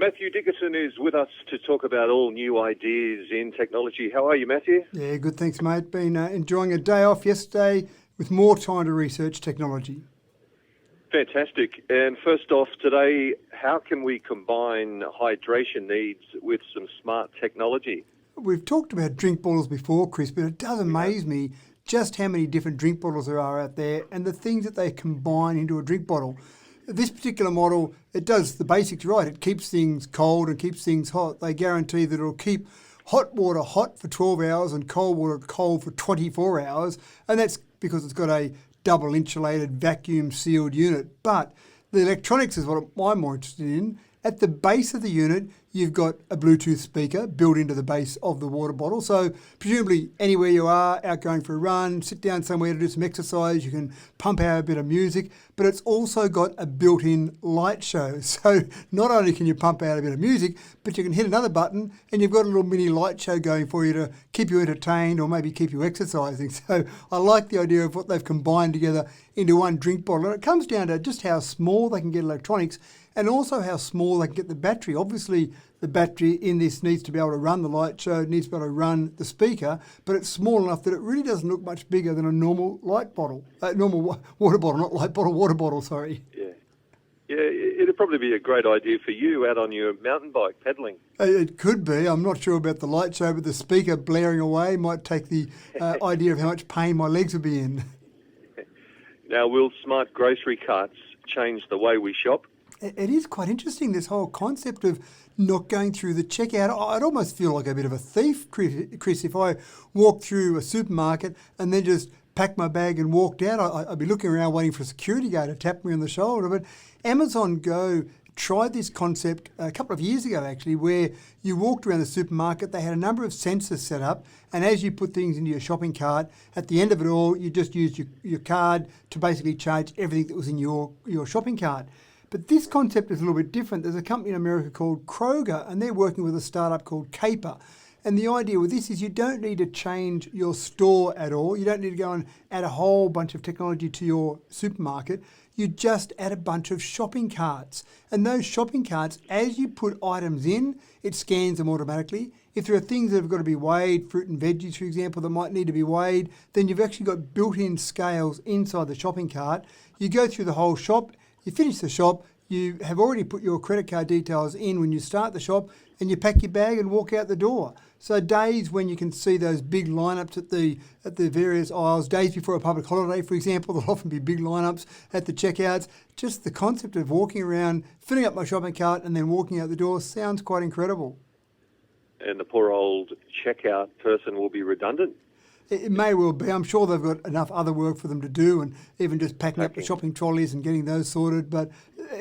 Matthew Dickerson is with us to talk about all new ideas in technology. How are you, Matthew? Yeah, good, thanks, mate. Been enjoying a day off yesterday with more time to research technology. Fantastic. And first off today, how can we combine hydration needs with some smart technology? We've talked about drink bottles before, Chris, but it does amaze me just how many different drink bottles there are out there and the things that they combine into a drink bottle. This particular model, it does the basics right. It keeps things cold and keeps things hot. They guarantee that it'll keep hot water hot for 12 hours and cold water cold for 24 hours. And that's because it's got a double insulated vacuum sealed unit. But the electronics is what I'm more interested in. At the base of the unit, you've got a Bluetooth speaker built into the base of the water bottle. So presumably anywhere you are, out going for a run, sit down somewhere to do some exercise, you can pump out a bit of music, but it's also got a built-in light show. So not only can you pump out a bit of music, but you can hit another button and you've got a little mini light show going for you to keep you entertained or maybe keep you exercising. So I like the idea of what they've combined together into one drink bottle. And it comes down to just how small they can get electronics and also how small they can get the battery. Obviously, the battery in this needs to be able to run the light show, it needs to be able to run the speaker, but it's small enough that it really doesn't look much bigger than a normal light bottle, normal water bottle, not light bottle, water bottle, sorry. Yeah, it'd probably be a great idea for you out on your mountain bike pedaling. It could be. I'm not sure about the light show, but the speaker blaring away might take the idea of how much pain my legs would be in. Now, will smart grocery carts change the way we shop? It is quite interesting, this whole concept of not going through the checkout. I'd almost feel like a bit of a thief, Chris, if I walked through a supermarket and then just packed my bag and walked out. I'd be looking around waiting for a security guard to tap me on the shoulder. But Amazon Go tried this concept a couple of years ago, actually, where you walked around the supermarket, they had a number of sensors set up, and as you put things into your shopping cart, at the end of it all, you just used your card to basically charge everything that was in your shopping cart. But this concept is a little bit different. There's a company in America called Kroger, and they're working with a startup called Caper. And the idea with this is you don't need to change your store at all. You don't need to go and add a whole bunch of technology to your supermarket. You just add a bunch of shopping carts. And those shopping carts, as you put items in, it scans them automatically. If there are things that have got to be weighed, fruit and veggies, for example, that might need to be weighed, then you've actually got built-in scales inside the shopping cart. You go through the whole shop, you finish the shop, you have already put your credit card details in when you start the shop, and you pack your bag and walk out the door. So days when you can see those big lineups at the various aisles, days before a public holiday, for example, there'll often be big lineups at the checkouts. Just the concept of walking around, filling up my shopping cart and then walking out the door sounds quite incredible. And the poor old checkout person will be redundant. It may well be. I'm sure they've got enough other work for them to do and even just packing up the shopping trolleys and getting those sorted. But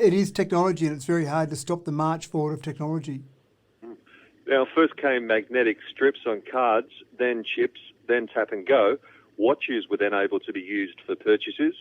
it is technology and it's very hard to stop the march forward of technology. Now, first came magnetic strips on cards, then chips, then tap and go. Watches were then able to be used for purchases.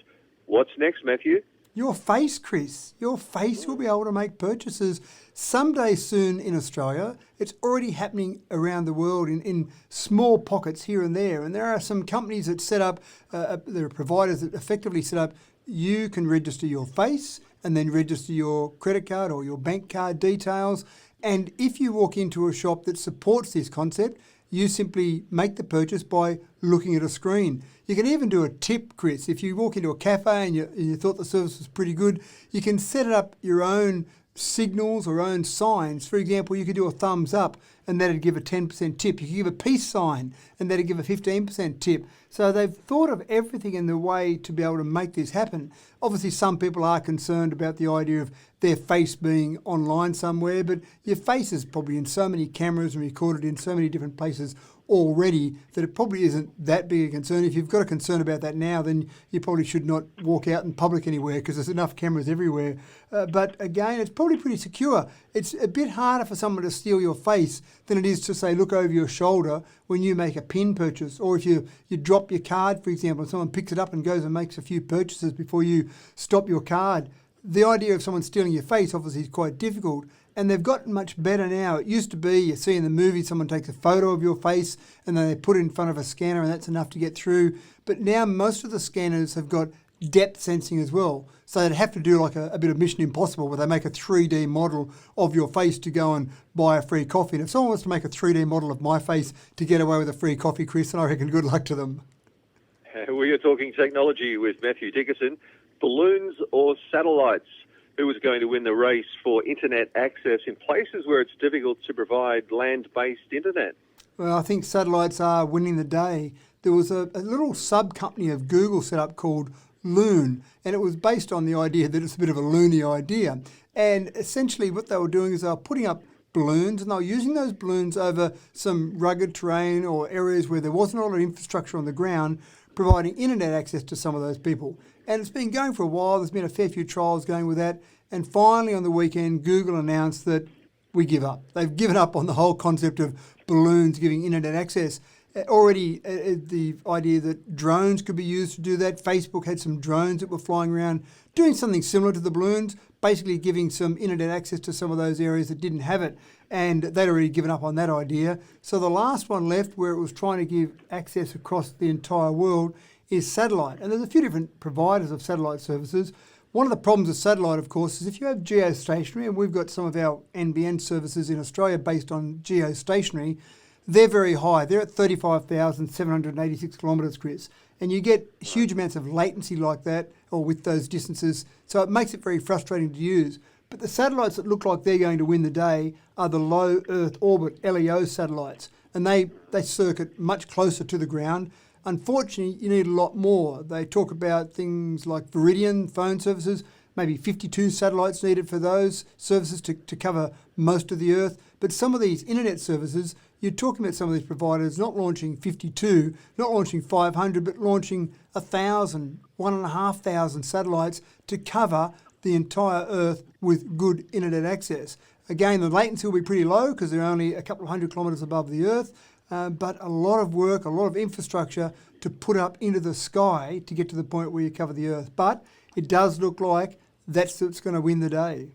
What's next, Matthew? Your face, Chris. Your face will be able to make purchases someday soon in Australia. It's already happening around the world in small pockets here and there. And there are some companies that set up, there are providers that effectively set up, you can register your face and then register your credit card or your bank card details. And if you walk into a shop that supports this concept, you simply make the purchase by looking at a screen. You can even do a tip, Chris. If you walk into a cafe and you thought the service was pretty good, you can set up your own signals or own signs. For example, you could do a thumbs up and that'd give a 10% tip. You could give a peace sign and that'd give a 15% tip. So they've thought of everything in the way to be able to make this happen. Obviously, some people are concerned about the idea of their face being online somewhere, but your face is probably in so many cameras and recorded in so many different places already that it probably isn't that big a concern. If you've got a concern about that now, then you probably should not walk out in public anywhere because there's enough cameras everywhere. But again, it's probably pretty secure. It's a bit harder for someone to steal your face than it is to, say, look over your shoulder when you make a PIN purchase, or if you drop your card, for example, and someone picks it up and goes and makes a few purchases before you stop your card. The idea of someone stealing your face obviously is quite difficult, and they've gotten much better now. It used to be, you see in the movies, someone takes a photo of your face and then they put it in front of a scanner and that's enough to get through. But now most of the scanners have got depth sensing as well. So they'd have to do like a bit of Mission Impossible where they make a 3D model of your face to go and buy a free coffee. And if someone wants to make a 3D model of my face to get away with a free coffee, Chris, then I reckon good luck to them. We are talking technology with Matthew Dickerson. Balloons or satellites? Who was going to win the race for internet access in places where it's difficult to provide land-based internet? Well, I think satellites are winning the day. There was a little sub-company of Google set up called Loon, and it was based on the idea that it's a bit of a loony idea. And essentially what they were doing is they were putting up balloons, and they were using those balloons over some rugged terrain or areas where there wasn't a lot of infrastructure on the ground, providing internet access to some of those people. And it's been going for a while. There's been a fair few trials going with that. And finally on the weekend, Google announced that we give up. They've given up on the whole concept of balloons giving internet access. Already the idea that drones could be used to do that. Facebook had some drones that were flying around doing something similar to the balloons, basically giving some internet access to some of those areas that didn't have it. And they'd already given up on that idea. So the last one left where it was trying to give access across the entire world is satellite. And there's a few different providers of satellite services. One of the problems with satellite, of course, is if you have geostationary, and we've got some of our NBN services in Australia based on geostationary, they're very high. They're at 35,786 kilometres, Chris. And you get huge amounts of latency like that, or with those distances. So it makes it very frustrating to use. But the satellites that look like they're going to win the day are the low Earth orbit, LEO satellites. And they circuit much closer to the ground. Unfortunately, you need a lot more. They talk about things like Veridian phone services, maybe 52 satellites needed for those services to cover most of the Earth. But some of these internet services, you're talking about some of these providers not launching 52, not launching 500, but launching 1,000, 1,500 satellites to cover the entire Earth with good internet access. Again, the latency will be pretty low because they're only a couple of hundred kilometres above the Earth. But a lot of work, a lot of infrastructure to put up into the sky to get to the point where you cover the Earth. But it does look like that's what's going to win the day.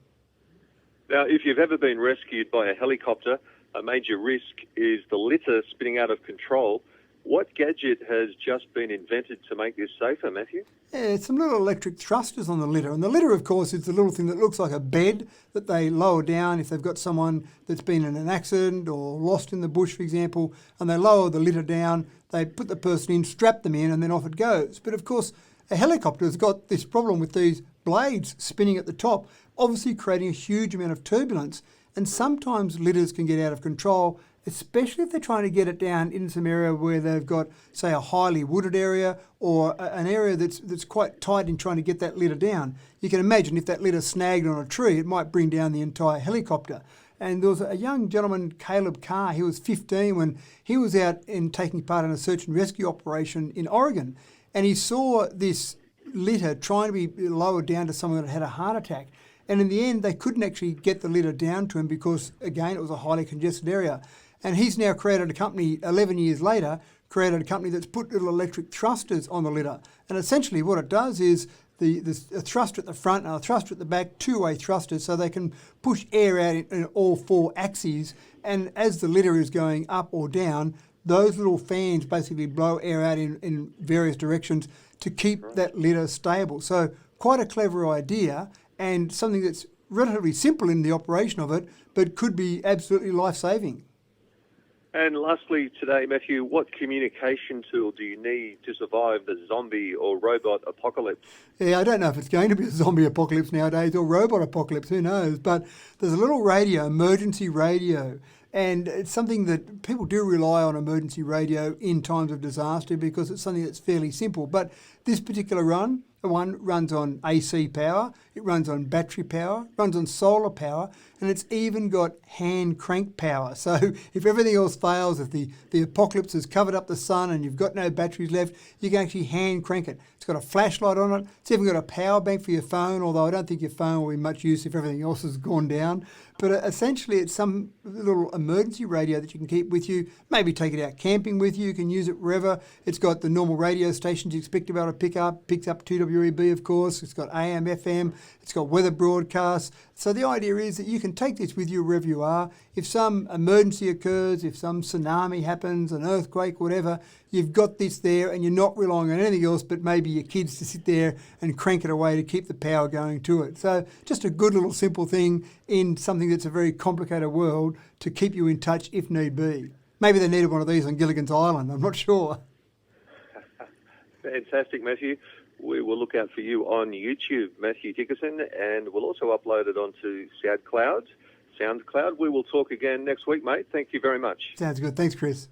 Now, if you've ever been rescued by a helicopter, a major risk is the litter spinning out of control. What gadget has just been invented to make this safer, Matthew? Yeah, it's some little electric thrusters on the litter. And the litter, of course, is the little thing that looks like a bed that they lower down if they've got someone that's been in an accident or lost in the bush, for example, and they lower the litter down, they put the person in, strap them in, and then off it goes. But, of course, a helicopter's got this problem with these blades spinning at the top, obviously creating a huge amount of turbulence. And sometimes litters can get out of control, especially if they're trying to get it down in some area where they've got, say, a highly wooded area or an area that's quite tight in trying to get that litter down. You can imagine if that litter snagged on a tree, it might bring down the entire helicopter. And there was a young gentleman, Caleb Carr, he was 15 when he was out taking part in a search and rescue operation in Oregon. And he saw this litter trying to be lowered down to someone that had a heart attack. And in the end, they couldn't actually get the litter down to him because, again, it was a highly congested area. And he's now created a company, 11 years later, created a company that's put little electric thrusters on the litter. And essentially what it does is a thruster at the front and a thruster at the back, two-way thrusters, so they can push air out in all four axes. And as the litter is going up or down, those little fans basically blow air out in various directions to keep that litter stable. So quite a clever idea and something that's relatively simple in the operation of it, but could be absolutely life-saving. And lastly today, Matthew, what communication tool do you need to survive the zombie or robot apocalypse? Yeah, I don't know if it's going to be a zombie apocalypse nowadays or robot apocalypse, who knows? But there's a little radio, emergency radio, and it's something that people do rely on, emergency radio, in times of disaster because it's something that's fairly simple. But this particular one runs on AC power, it runs on battery power, runs on solar power, and it's even got hand crank power. So if everything else fails, if the apocalypse has covered up the sun and you've got no batteries left, you can actually hand crank it. It's got a flashlight on it. It's even got a power bank for your phone, although I don't think your phone will be much use if everything else has gone down. But essentially it's some little emergency radio that you can keep with you, maybe take it out camping with you, you can use it wherever. It's got the normal radio stations you expect to be able to pick up, picks up 2WEB of course, it's got AM, FM, It's got weather broadcasts. So the idea is that you can take this with you wherever you are. If some emergency occurs, if some tsunami happens, an earthquake, whatever, you've got this there and you're not relying on anything else but maybe your kids to sit there and crank it away to keep the power going to it. So just a good little simple thing in something that's a very complicated world to keep you in touch if need be. Maybe they needed one of these on Gilligan's Island, I'm not sure. Fantastic, Matthew. We will look out for you on YouTube, Matthew Dickerson, and we'll also upload it onto SoundCloud. We will talk again next week, mate. Thank you very much. Sounds good. Thanks, Chris.